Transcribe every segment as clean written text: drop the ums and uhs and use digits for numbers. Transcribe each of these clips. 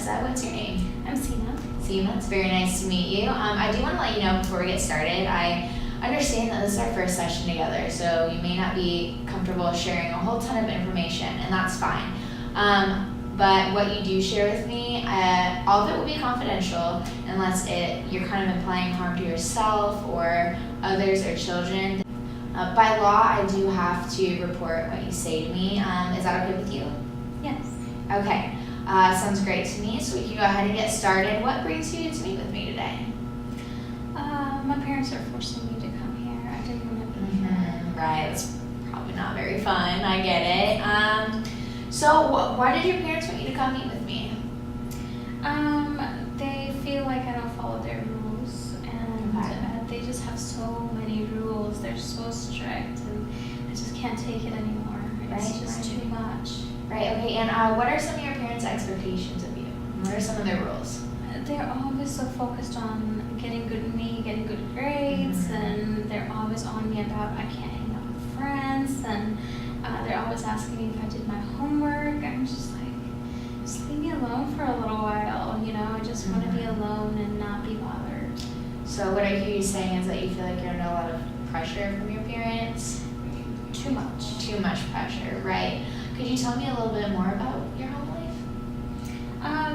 Alyssa. What's your name? I'm Sina. Sina, it's very nice to meet you. I do want to let you know before we get started, I understand that this is our first session together, so you may not be comfortable sharing a whole ton of information, and that's fine. But what you do share with me, all of it will be confidential unless you're kind of implying harm to yourself or others or children. By law, I do have to report what you say to me. Is that okay with you? Yes. Okay, sounds great to me. So we can go ahead and get started. What brings you to meet with me today? My parents are forcing me to come here. I didn't want to be here. Right, that's probably not very fun. I get it. So why did your parents want you to come meet with me? They feel like I don't follow their rules, and they just have so many rules. They're so strict, and I just can't take it anymore. It's just too much. Right, okay, and what are some of your parents' expectations of you? What are some of their rules? They're always so focused on getting good grades, and they're always on me about I can't hang out with friends, and they're always asking me if I did my homework. I'm just like, just leave me alone for a little while, I just want to be alone and not be bothered. So what I hear you saying is that you feel like you're under a lot of pressure from your parents? Too much. Too much pressure, right. Could you tell me a little bit more about your home life?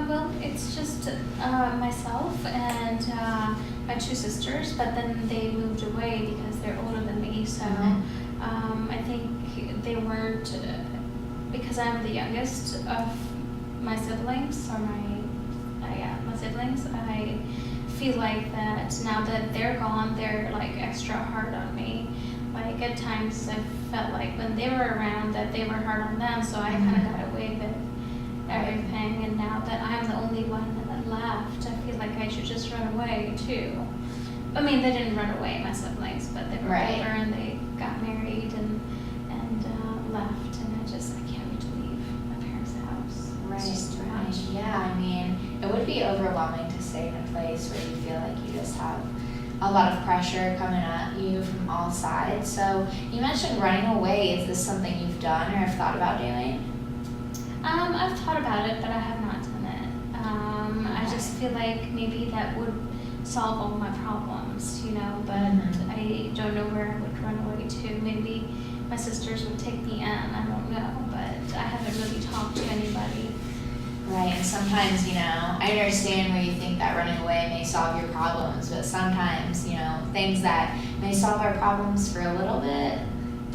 Well, it's just myself and my two sisters, but then they moved away because they're older than me, so I think they weren't, because I'm the youngest of my siblings, or my siblings, I feel like that now that they're gone, they're like extra hard on me. Like at times I felt like when they were around that they were hard on them, so I kind of got away with everything, and now that I'm the only one that left, I feel like I should just run away too. I mean, they didn't run away, my siblings, but they were older and they got married and left, and I can't wait to leave my parents' house. It's just too much. Yeah, I mean, it would be overwhelming to stay in a place where you feel like you just have a lot of pressure coming at you from all sides. So you mentioned running away. Is this something you've done or have thought about doing? I've thought about it, but I have not done it. I just feel like maybe that would solve all my problems, but I don't know where I would run away to. Maybe my sisters would take me in. I don't know, but I haven't really talked to anybody. Right, and sometimes, I understand where you think that running away may solve your problems, but sometimes, things that may solve our problems for a little bit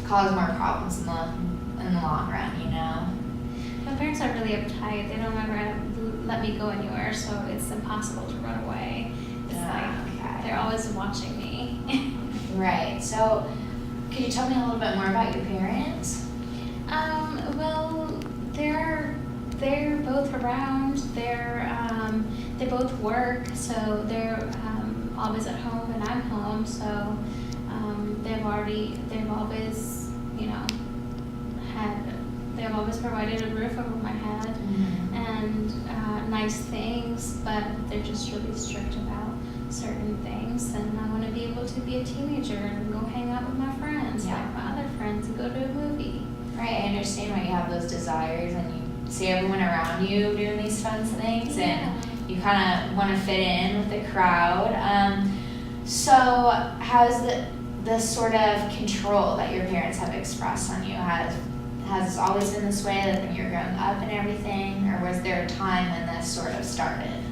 cause more problems in the long run, My parents are really uptight. They don't ever let me go anywhere, so it's impossible to run away. It's they're always watching me. Right, so could you tell me a little bit more about your parents? Well, they're both around. They both work, so they're always at home and I'm home. So they've always provided a roof over my head and nice things, but they're just really strict about certain things. And I want to be able to be a teenager and go hang out with my friends, like my other friends, and go to a movie. Right, I understand why you have those desires and you see everyone around you doing these fun things, and you kind of want to fit in with the crowd. So has the sort of control that your parents have expressed on you, has it always been this way, like when you were growing up and everything, or was there a time when this sort of started?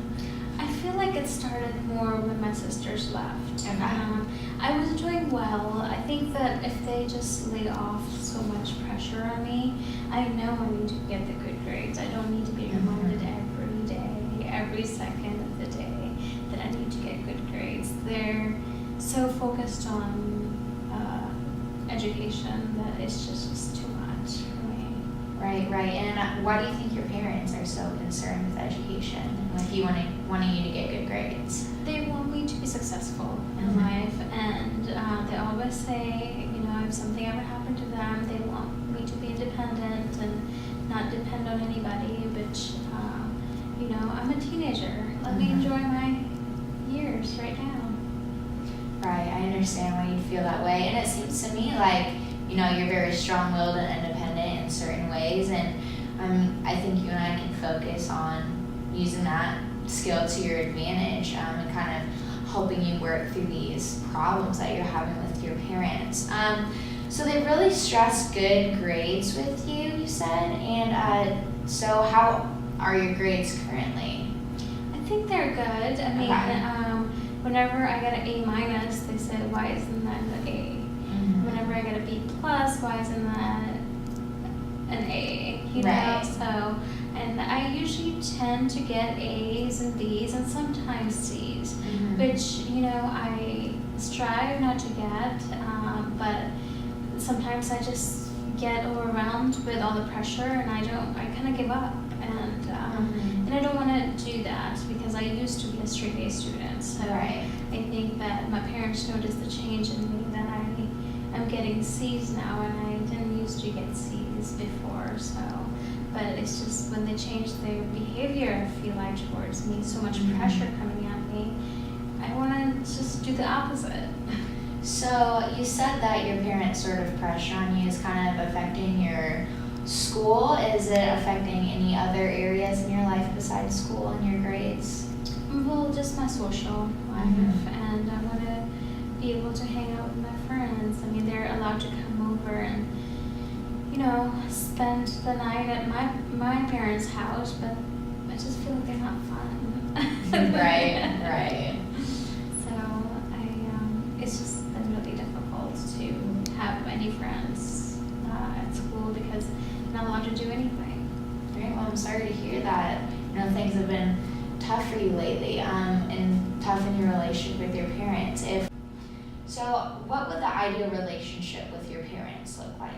I feel like it started more when my sisters left. Okay. I was doing well. I think that if they just laid off so much pressure on me, I know I need to get the good grades. I don't need to be reminded every day, every second of the day that I need to get good grades. They're so focused on education that it's just too much for me. Right. And why do you think your parents are so concerned with education and with you wanting you to get good grades? They want me to be successful in life, and they always say, if something ever happened to them, they want me to be independent and not depend on anybody, which, I'm a teenager. Let me enjoy my years right now. Right, I understand why you'd feel that way. And it seems to me like, you're very strong-willed and independent in certain ways, and I think you and I can focus on using that skill to your advantage, and kind of helping you work through these problems that you're having with your parents. So they really stress good grades with you, you said, and so how are your grades currently? I think they're good. I mean, whenever I get an A minus, they say, why isn't that an A? Mm-hmm. Whenever I get a B plus, why isn't that an A? You Right. know, so, and I usually tend to get A's and B's and sometimes C's, Mm-hmm. which, you know, I strive not to get, but sometimes I just get overwhelmed with all the pressure and I kind of give up. And I don't want to do that because I used to be a straight A student. So Right. I think that my parents noticed the change in me, that I'm getting C's now and I didn't used to get C's before. So, but it's just when they changed their behavior, I feel like, towards me, so much pressure coming at me, I want to just do the opposite. So you said that your parents' sort of pressure on you is kind of affecting your school. Is it affecting any other areas in your life besides school and your grades? Well, just my social life, and I want to be able to hang out with my friends. I mean, they're allowed to come over and, you know, spend the night at my parents' house, but I just feel like they're not fun. Right. So it's just been really difficult to have any friends at school because I'm not allowed to do anything. Right. Well, I'm sorry to hear that. You know, things have been tough for you lately, and tough in your relationship with your parents. So, what would the ideal relationship with your parents look like?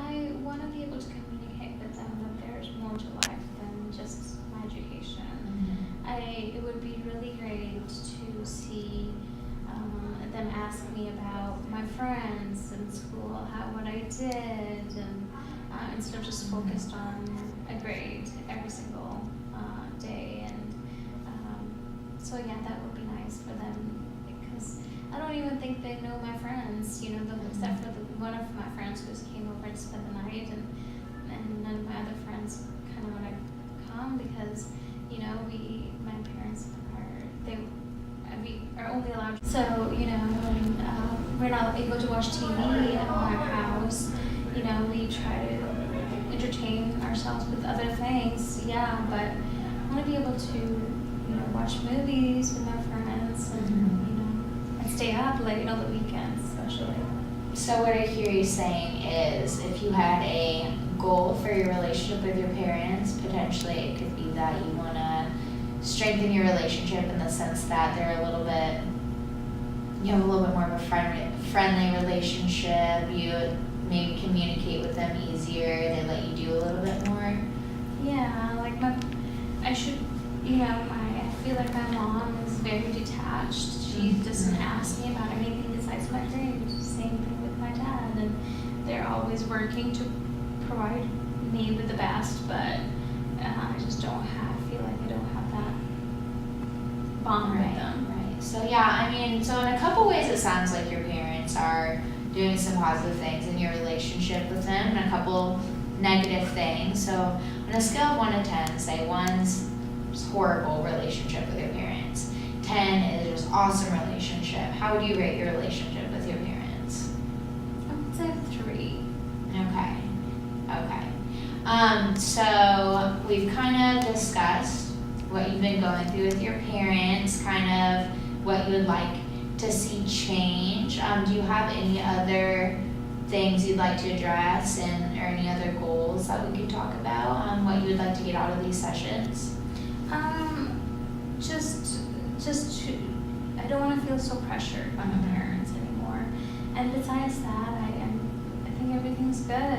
I want to be able to communicate with them that there's more to life than just my education. It would be really great to see them ask me about my friends in school, what I did, and instead of just focused on a grade every single day. And so yeah, that would be nice for them because I don't even think they know my friends, you know, except for one of my friends who just came over and spent the night, and none of my other friends kind of want to come because, you know, my parents we are only allowed. So, you know, when we're not able to watch TV at our house, you know, we try to entertain ourselves with other things, yeah, but I want to be able to, you know, watch movies with my friends and, you know, and stay up late on the weekends, especially. So what I hear you saying is if you had a goal for your relationship with your parents, potentially it could be that you want to strengthen your relationship in the sense that you have a little bit more of a friendly relationship, you maybe communicate with them easier, they let you do a little bit more. Yeah, like I feel like my mom is very detached. She doesn't ask me about anything besides my grades. Same thing with my dad, and they're always working to provide me with the best, but I just feel like I don't have that bond with them. Right. So yeah, I mean, so in a couple ways it sounds like your parents are doing some positive things in your relationship with them and a couple negative things. So on a scale of 1 to 10, say 1's horrible relationship with your parents, 10 is just awesome relationship. How would you rate your relationship with your parents? I would say 3. Okay. So we've kind of discussed what you've been going through with your parents, kind of what you would like to see change. Do you have any other things you'd like to address or any other goals that we could talk about? What you would like to get out of these sessions? I don't want to feel so pressured by my parents anymore. And besides that, I think everything's good.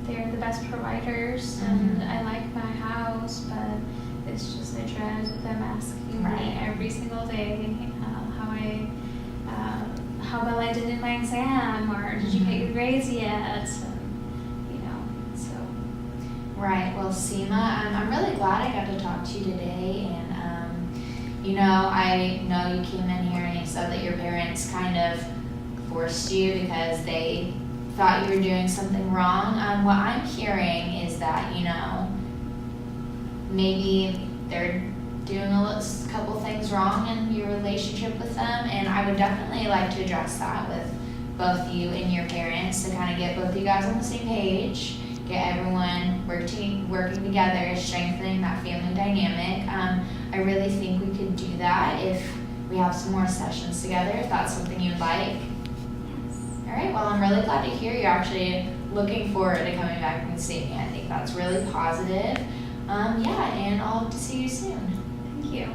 They're the best providers, and I like my house, but it's just I dread them asking me every single day how well I did in my exam, or did you get your grades yet? And, you know, so. Right. Well, Seema, I'm really glad I got to talk to you today, and you know, I know you came in here and you said that your parents kind of forced you because they thought you were doing something wrong. What I'm hearing is that, you know, maybe they're doing a couple things wrong in your relationship with them, and I would definitely like to address that with both you and your parents to kind of get both of you guys on the same page, get everyone working together, strengthening that family dynamic. I really think we could do that if we have some more sessions together, if that's something you'd like. Yes. All right, well, I'm really glad to hear you're actually looking forward to coming back and seeing me. I think that's really positive. Yeah, and I'll hope to see you soon. Thank you.